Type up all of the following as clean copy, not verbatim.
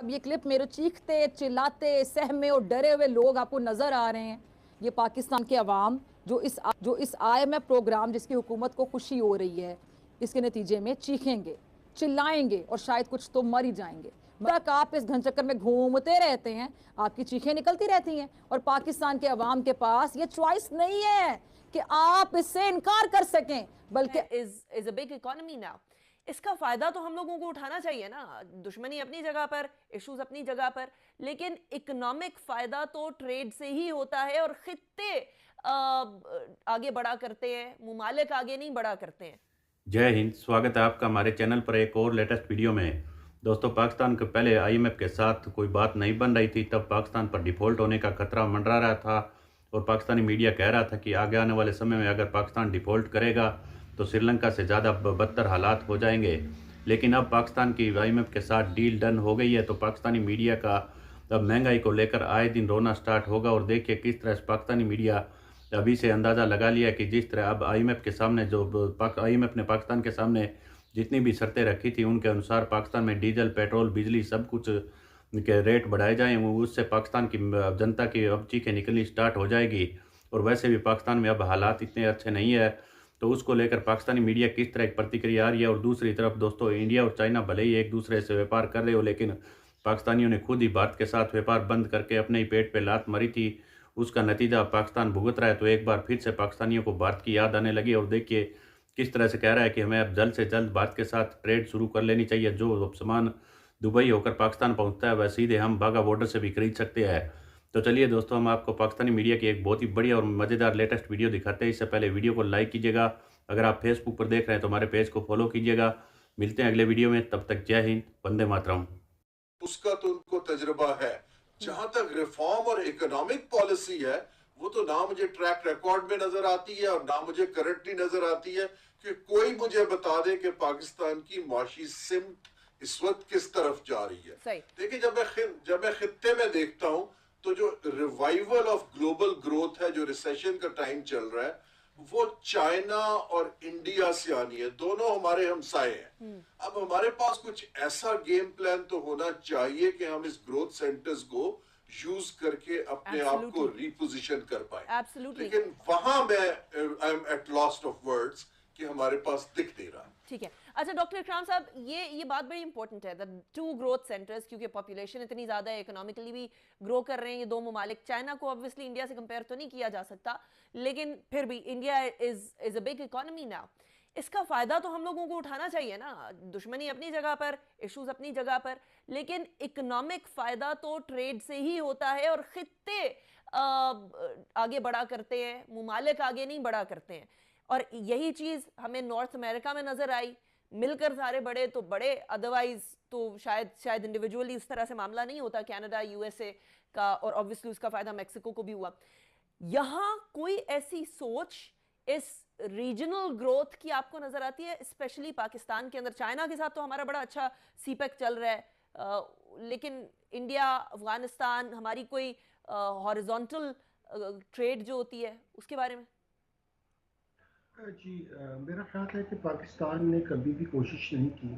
अब ये क्लिप मेरे चीखते चिल्लाते सहमे और डरे हुए लोग आपको नजर आ रहे हैं। ये पाकिस्तान के अवाम जो इस IMF प्रोग्राम जिसकी हुकूमत को खुशी हो रही है, इसके नतीजे में चीखेंगे, चिल्लाएंगे और शायद कुछ तो मर ही जाएंगे। तक आप इस घनचक्कर में घूमते रहते हैं, आपकी चीखें निकलती रहती हैं और पाकिस्तान के अवाम के पास ये चॉइस नहीं है कि आप इससे इनकार कर सकें, बल्कि is a big economy now. इसका फायदा तो हम लोगों को उठाना चाहिए ना। दुश्मनी अपनी जगह पर, इश्यूज अपनी जगह पर, लेकिन इकोनॉमिक फायदा तो ट्रेड से ही होता है और खित्ते आगे बढ़ा करते हैं, मुमालिक आगे नहीं बढ़ा करते हैं। जय हिंद, स्वागत है आपका हमारे चैनल पर एक और लेटेस्ट वीडियो में। दोस्तों, पाकिस्तान के पहले IMF के साथ कोई बात नहीं बन रही थी, तब पाकिस्तान पर डिफ़ॉल्ट होने का खतरा मंडरा रहा था और पाकिस्तानी मीडिया कह रहा था कि आगे आने वाले समय में अगर पाकिस्तान डिफ़ॉल्ट करेगा तो श्रीलंका से ज़्यादा बदतर हालात हो जाएंगे। लेकिन अब पाकिस्तान की IMF के साथ डील डन हो गई है, तो पाकिस्तानी मीडिया का अब महंगाई को लेकर आए दिन रोना स्टार्ट होगा। और देखिए किस तरह से पाकिस्तानी मीडिया अभी से अंदाज़ा लगा लिया कि जिस तरह अब IMF के सामने IMF ने पाकिस्तान के सामने जितनी भी शर्तें रखी थी उनके अनुसार पाकिस्तान में डीजल, पेट्रोल, बिजली सब कुछ के रेट बढ़ाए जाएँ, उससे पाकिस्तान की जनता की अब चीखें निकलनी स्टार्ट हो जाएगी। और वैसे भी पाकिस्तान में अब हालात इतने अच्छे नहीं है, तो उसको लेकर पाकिस्तानी मीडिया किस तरह की प्रतिक्रिया आ रही है। और दूसरी तरफ दोस्तों, इंडिया और चाइना भले ही एक दूसरे से व्यापार कर रहे हो, लेकिन पाकिस्तानियों ने खुद ही भारत के साथ व्यापार बंद करके अपने ही पेट पे लात मारी थी। उसका नतीजा पाकिस्तान भुगत रहा है। तो एक बार फिर से पाकिस्तानियों को भारत की याद आने लगी और देखिए किस तरह से कह रहा है कि हमें अब जल्द से जल्द भारत के साथ ट्रेड शुरू कर लेनी चाहिए। जो सामान दुबई होकर पाकिस्तान पहुंचता है वह सीधे हम बाघा बॉर्डर से भी खरीद सकते हैं। तो चलिए दोस्तों, हम आपको पाकिस्तानी मीडिया की एक बहुत ही बढ़िया और मज़ेदार लेटेस्ट वीडियो दिखाते हैं। इससे पहले वीडियो को लाइक कीजिएगा। अगर आप फेसबुक पर देख रहे हैं तो हमारे पेज को फॉलो कीजिएगा। मिलते हैं अगले वीडियो में, तब तक जय हिंद, वंदे मातरम। उसका तो उनको तजुर्बा है। जहां तक रिफॉर्म और इकोनॉमिक पॉलिसी है, वो तो ना मुझे ट्रैक रिकॉर्ड में नजर आती है और ना मुझे करंटली नजर आती है कि कोई मुझे बता दे कि पाकिस्तान की माशी सिमत इस वक्त किस तरफ जा रही है। देखिए, जब मैं खित्ते में देखता हूं तो जो रिवाइवल ऑफ ग्लोबल ग्रोथ है, जो रिसेशन का टाइम चल रहा है, वो चाइना और इंडिया से आनी है। दोनों हमारे हमसाए हैं। अब हमारे पास कुछ ऐसा गेम प्लान तो होना चाहिए कि हम इस ग्रोथ सेंटर्स को यूज करके अपने आप को रिपोजिशन कर पाए। लेकिन वहां मैं I am at lost of words कि हमारे पास दिख नहीं रहा। ठीक है। अच्छा डॉक्टर इकराम साहब, ये बात बड़ी इंपॉर्टेंट है, द टू ग्रोथ सेंटर्स, क्योंकि पॉपुलेशन इतनी ज्यादा है, इकोनॉमिकली भी ग्रो कर रहे हैं ये दो ममालिक। चाइना को ऑब्वियसली इंडिया से कंपेयर तो नहीं किया जा सकता, लेकिन फिर भी India is a big economy now. इसका फायदा तो हम लोगों को उठाना चाहिए ना। दुश्मनी अपनी जगह पर, इश्यूज अपनी जगह पर, लेकिन इकोनॉमिक फायदा तो ट्रेड से ही होता है और खित्ते आगे बढ़ा करते हैं, मुमालिक आगे नहीं बढ़ा करते हैं। और यही चीज हमें नॉर्थ अमेरिका में नजर आई। मिलकर सारे बड़े तो बड़े, अदरवाइज तो शायद इंडिविजुअली उस तरह से मामला नहीं होता। कनाडा, USA का, और ऑब्वियसली उसका फायदा मैक्सिको को भी हुआ। यहां कोई ऐसी सोच इस रीजनल ग्रोथ की आपको नजर आती है, स्पेशली पाकिस्तान के अंदर? चाइना के साथ तो हमारा बड़ा अच्छा CPEC चल रहा है, लेकिन इंडिया, अफगानिस्तान, हमारी कोई हॉरिजॉन्टल ट्रेड जो होती है उसके बारे में? जी, मेरा ख्याल है कि पाकिस्तान ने कभी भी कोशिश नहीं की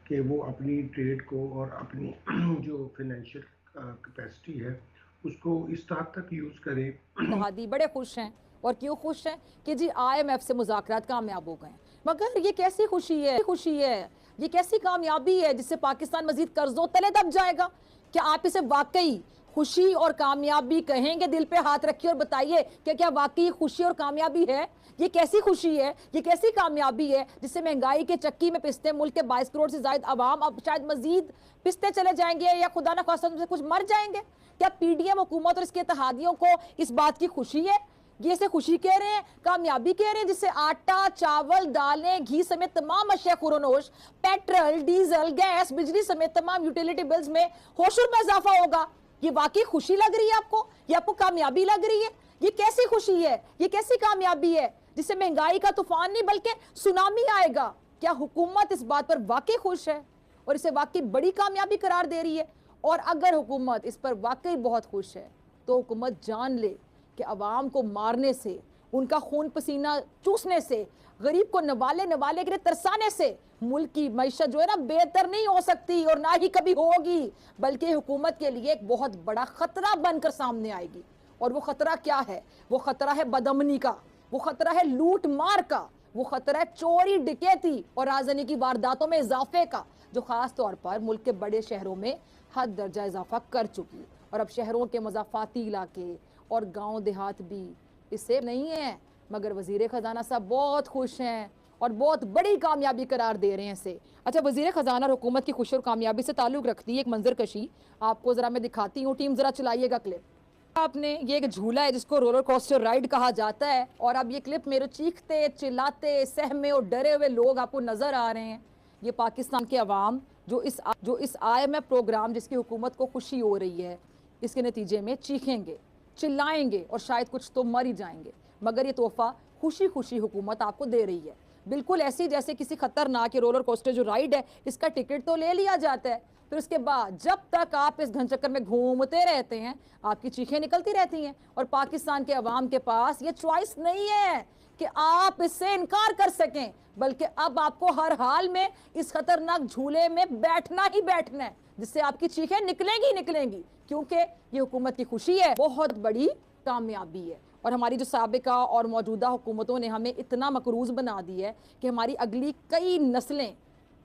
कि वो अपनी ट्रेड को और अपनी जो फाइनेंशियल कैपेसिटी है उसको इस तरह तक यूज़ करे। इत्तेहादी बड़े खुश हैं। और क्यों खुश हैं कि जी IMF से मुज़ाकरात कामयाब हो गए। मगर ये कैसी खुशी है, ये कैसी कामयाबी है जिससे पाकिस्तान मजीद कर्जों तले दब जाएगा? क्या आप इसे वाकई खुशी और कामयाबी कहेंगे? दिल पे हाथ रखिए और बताइए कि क्या वाकई खुशी और कामयाबी है? ये कैसी खुशी है, ये कैसी कामयाबी है जिससे महंगाई के चक्की में पिसते मुल्क के 22 करोड़ से ज्यादा आवाम अब शायद मजीद पिसते चले जाएंगे या खुदा न खास्ता से कुछ मर जाएंगे? क्या PDM हुकूमत और इसके इत्तेहादियों को इस बात की खुशी है? ये इसे खुशी कह रहे हैं, कामयाबी कह रहे हैं, जिससे आटा, चावल, दालें, घी समेत तमाम अशिया खुरोनोश, पेट्रोल, डीजल, गैस, बिजली समेत तमाम यूटिलिटी बिल्स में होशुर में इजाफा होगा? ये वाकई खुशी लग रही है आपको? ये आपको कामयाबी लग रही है? ये कैसी खुशी है, ये कैसी कामयाबी है जिससे महंगाई का तूफान नहीं बल्कि सुनामी आएगा? क्या हुकूमत इस बात पर वाकई खुश है और इसे वाकई बड़ी कामयाबी करार दे रही है? और अगर हुकूमत इस पर वाकई बहुत खुश है तो हुकूमत जान ले कि अवाम को मारने से, उनका खून पसीना चूसने से, गरीब को नवाले के लिए तरसाने से मुल्क की मईशत जो है ना बेहतर नहीं हो सकती और ना ही कभी होगी, बल्कि हुकूमत के लिए एक बहुत बड़ा खतरा बनकर सामने आएगी। और वो खतरा क्या है? वो खतरा है बदअमनी का, वो खतरा है लूट मार का, वो खतरा है चोरी डकैती और राजधानी की वारदातों में इजाफे का, जो खास तौर पर मुल्क के बड़े शहरों में हद दर्जा इजाफा कर चुकी है। और अब शहरों के मज़ाफाती इलाके और गांव देहात भी इससे नहीं है, मगर वजीर खजाना साहब बहुत खुश हैं और बहुत बड़ी कामयाबी करार दे रहे हैं इसे। अच्छा, वजीर खजाना और हुकूमत की खुशी और कामयाबी से ताल्लुक़ रखती है एक मंजर कशी, आपको ज़रा मैं दिखाती हूँ। टीम ज़रा चलाइएगा क्लिप। आपने ये एक झूला है जिसको रोलर कोस्टर राइड कहा जाता है, और अब ये क्लिप मेरे चीखते चिल्लाते सहमे और डरे हुए लोग आपको नजर आ रहे हैं। ये पाकिस्तान के अवाम जो इस IMF प्रोग्राम जिसकी हुकूमत को खुशी हो रही है, इसके नतीजे में चीखेंगे, चिल्लाएंगे और शायद कुछ तो मर ही जाएंगे, मगर ये तोहफा खुशी खुशी हुकूमत आपको दे रही है। बिल्कुल ऐसी जैसे किसी खतरनाक रोलर कोस्टर जो राइड है, इसका टिकट तो ले लिया जाता है, फिर उसके बाद जब तक आप इस घनचक्कर में घूमते रहते हैं आपकी चीखें निकलती रहती हैं। और पाकिस्तान के अवाम के पास ये चॉइस नहीं है कि आप इससे इनकार कर सकें, बल्कि अब आपको हर हाल में इस खतरनाक झूले में बैठना ही बैठना है, जिससे आपकी चीखें निकलेंगी निकलेंगी, क्योंकि ये हुकूमत की खुशी है, बहुत बड़ी कामयाबी है। और हमारी जो साबिका और मौजूदा हुकूमतों ने हमें इतना मकरूज बना दी है कि हमारी अगली कई नस्लें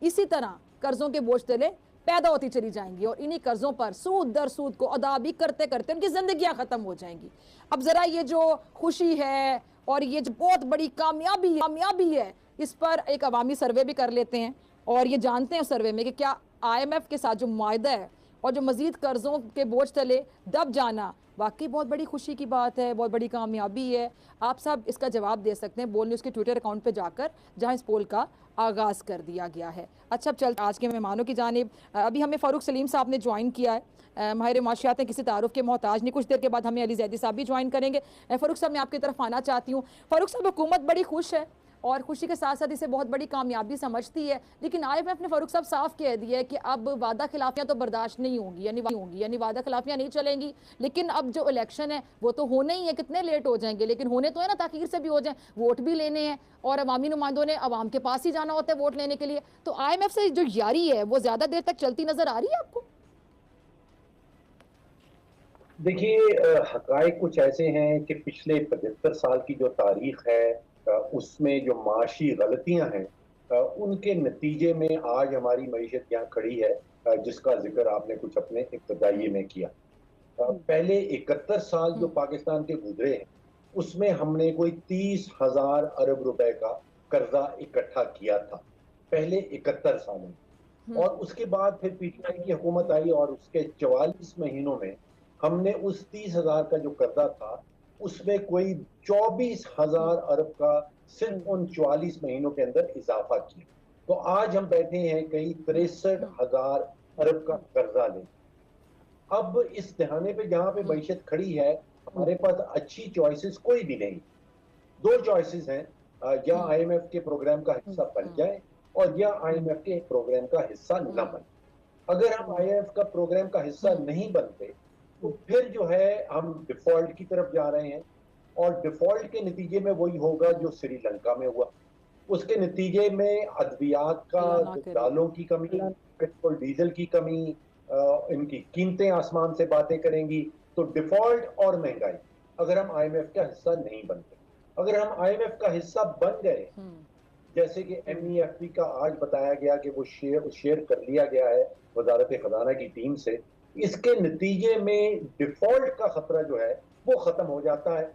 इसी तरह कर्जों के बोझ तले पैदा होती चली जाएंगी और इन्हीं कर्जों पर सूद दर सूद को अदा भी करते करते उनकी जिंदगियां खत्म हो जाएंगी। अब जरा ये जो खुशी है और ये जो बहुत बड़ी कामयाबी है, इस पर एक अवामी सर्वे भी कर लेते हैं और ये जानते हैं सर्वे में कि क्या IMF के साथ जो मुआहदा है और जो मजीद कर्जों के बोझ तले दब जाना वाकई बहुत बड़ी खुशी की बात है, बहुत बड़ी कामयाबी है। आप सब इसका जवाब दे सकते हैं बोल न्यूज़ के ट्विटर अकाउंट पे जाकर, जहां इस पोल का आगाज़ कर दिया गया है। अच्छा, अब चलते आज के मेहमानों की जानिब। अभी हमें फ़ारूक सलीम साहब ने ज्वाइन किया है, माहिर माशियात हैं, किसी तारुफ के मोहताज नहीं। कुछ देर के बाद हमें अली जैदी साहब भी ज्वाइन करेंगे। फ़ारूक साहब, मैं आपकी तरफ आना चाहती हूँ। फ़ारूक साहब, हुकूमत बड़ी खुश है और खुशी के साथ साथ इसे बहुत बड़ी कामयाबी समझती है, लेकिन IMF ने फ़ारूक साहब साफ कह दिया है कि अब वादा खिलाफियाँ तो बर्दाश्त नहीं होंगी, यानी वादा खिलाफियाँ नहीं चलेंगी। लेकिन अब जो इलेक्शन है वो तो होने ही है, कितने लेट हो जाएंगे लेकिन होने तो है ना, ताखीर से भी हो जाए, वोट भी लेने हैं और अवामी नुमाइंदों ने अवाम के पास ही जाना होता है वोट लेने के लिए। तो IMF से जो यारी है वो ज़्यादा देर तक चलती नज़र आ रही है आपको? देखिए, हकायक कुछ ऐसे हैं कि पिछले 75 साल की जो तारीख है उसमें जो माशी गलतियां हैं उनके नतीजे में आज हमारी मईशत यहाँ खड़ी है, जिसका जिक्र आपने कुछ अपने इब्तदाई में किया। पहले 71 साल जो पाकिस्तान के गुजरे हैं उसमें हमने कोई 30,000 अरब रुपए का कर्जा इकट्ठा किया था पहले 71 सालों में। और उसके बाद फिर PTI की हुकूमत आई और उसके 44 महीनों में हमने उस 30,000 का जो कर्जा था उसमें कोई 24,000 अरब का सिर्फ उन 44 महीनों के अंदर इजाफा किया। तो आज हम बैठे हैं कहीं 63,000 अरब का कर्जा ले। अब इस दहाने पे जहां पे मईशत खड़ी है, हमारे पास अच्छी चॉइसेस कोई भी नहीं। दो चॉइसेस हैं, या IMF के प्रोग्राम का हिस्सा बन जाए और या IMF के प्रोग्राम का हिस्सा न बने। अगर हम IMF का प्रोग्राम का हिस्सा नहीं बनते तो फिर जो है हम डिफॉल्ट की तरफ जा रहे हैं और डिफॉल्ट के नतीजे में वही होगा जो श्रीलंका में हुआ। उसके नतीजे में अद्वियात का, दालों की कमी, पेट्रोल डीजल की कमी, इनकी कीमतें आसमान से बातें करेंगी। तो डिफॉल्ट और महंगाई, अगर हम IMF का हिस्सा नहीं बनते। अगर हम IMF का हिस्सा बन गए, जैसे कि MEFP का आज बताया गया कि वो शेयर कर लिया गया है वजारत खजाना की टीम से, इसके नतीजे में डिफॉल्ट का खतरा जो है वो खत्म हो जाता है।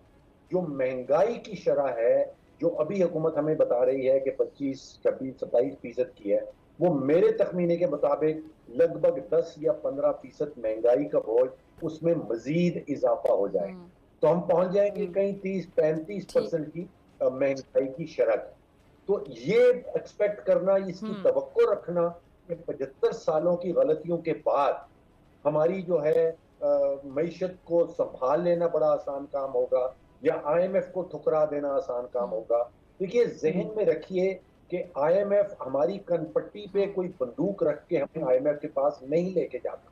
जो महंगाई की शरह है जो अभी हुकूमत हमें बता रही है कि 25, 26, 27% की है, वो मेरे तखमीने के मुताबिक लगभग 10 या 15% महंगाई का बोझ उसमें मजीद इजाफा हो जाए तो हम पहुंच जाएंगे कहीं 30-35% की महंगाई की शरह। तो ये एक्सपेक्ट करना, इसकी तवक्को रखना कि 75 सालों की गलतियों के बाद हमारी जो है मईशत को संभाल लेना बड़ा आसान काम होगा या IMF को ठुकरा देना आसान काम होगा। देखिए, जहन में रखिए कि IMF हमारी कनपट्टी पे कोई बंदूक रख के हमें IMF के पास नहीं लेके जाता।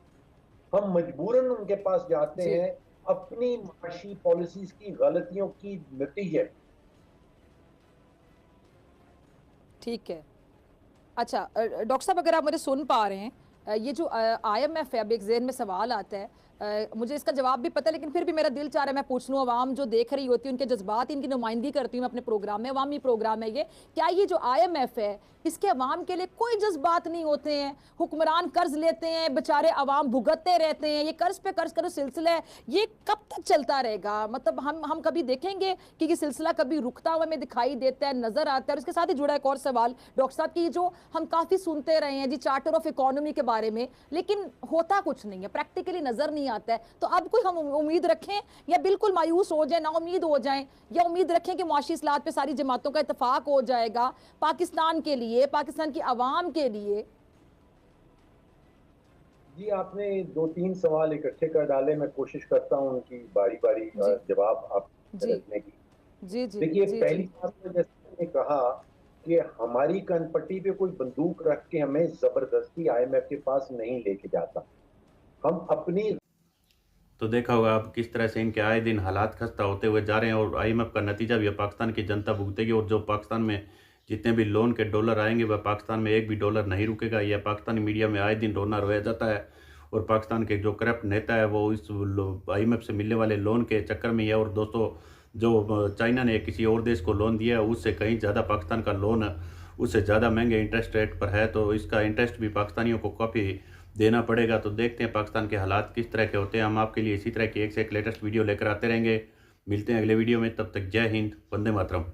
हम मजबूरन उनके पास जाते हैं अपनी माशी पॉलिसीज की गलतियों की नतीजे। ठीक है, अच्छा डॉक्टर साहब, अगर आप मुझे सुन पा रहे हैं, ये जो IMF है, अब एक ज़हन में सवाल आता है, मुझे इसका जवाब भी पता है, लेकिन फिर भी मेरा दिल चाह रहा है मैं पूछ लूँ। अवाम जो देख रही होती है, उनके जज्बात, इनकी नुमाइंदगी करती हूँ मैं अपने प्रोग्राम में, अवामी प्रोग्राम है ये। क्या ये जो IMF है, इसके अवाम के लिए कोई जज्बात नहीं होते हैं? हुक्मरान कर्ज लेते हैं, बेचारे अवाम भुगतते रहते हैं, ये कर्ज पे कर्ज का जो सिलसिला है, ये कब तक चलता रहेगा? मतलब हम कभी देखेंगे कि ये सिलसिला कभी रुकता हुआ हमें दिखाई देता है, नजर आता है? और इसके साथ ही जुड़ा एक और सवाल डॉक्टर साहब की, जो हम काफी सुनते रहे हैं जी चार्टर ऑफ इकोनॉमी के बारे में, लेकिन होता कुछ नहीं है, प्रैक्टिकली नजर नहीं आता है। तो अब कोई हम उम्मीद रखें या बिल्कुल मायूस हो जाए, ना उम्मीद हो जाए, या उम्मीद रखें कि मुआशी इस्लाहत पे सारी जमातों का इत्तेफाक हो जाएगा पाकिस्तान के लिए, पाकिस्तान की आवाम के लिए? जी, आपने 2-3 सवाल इकट्ठे कर डाले। मैं कोशिश करता हूँ उनकी बारी बारी जवाब आप जी रखने की। जी जी देखिए, जी पहली जी बात तो जैसे मैंने कहा कि हमारी कनपट्टी पे कोई बंदूक रख के हमें जबरदस्ती IMF के पास नहीं लेके जाता। हम अपनी तो देखा होगा आप किस तरह से इनके आए दिन हालात खस्ता होते हुए जा रहे हैं, और IMF का नतीजा भी पाकिस्तान की जनता भुगतेगी। और जो पाकिस्तान में जितने भी लोन के डॉलर आएंगे, वह पाकिस्तान में एक भी डॉलर नहीं रुकेगा। यह पाकिस्तानी मीडिया में आए दिन रोना रोया जाता है, और पाकिस्तान के जो करप्ट नेता है वो इस IMF से मिलने वाले लोन के चक्कर में है। और दोस्तों, जो चाइना ने किसी और देश को लोन दिया है, उससे कहीं ज़्यादा पाकिस्तान का लोन उससे ज़्यादा महंगे इंटरेस्ट रेट पर है, तो इसका इंटरेस्ट भी पाकिस्तानियों को काफ़ी देना पड़ेगा। तो देखते हैं पाकिस्तान के हालात किस तरह के होते हैं। हम आपके लिए इसी तरह की एक से एक लेटेस्ट वीडियो लेकर आते रहेंगे। मिलते हैं अगले वीडियो में, तब तक जय हिंद, वंदे मातरम।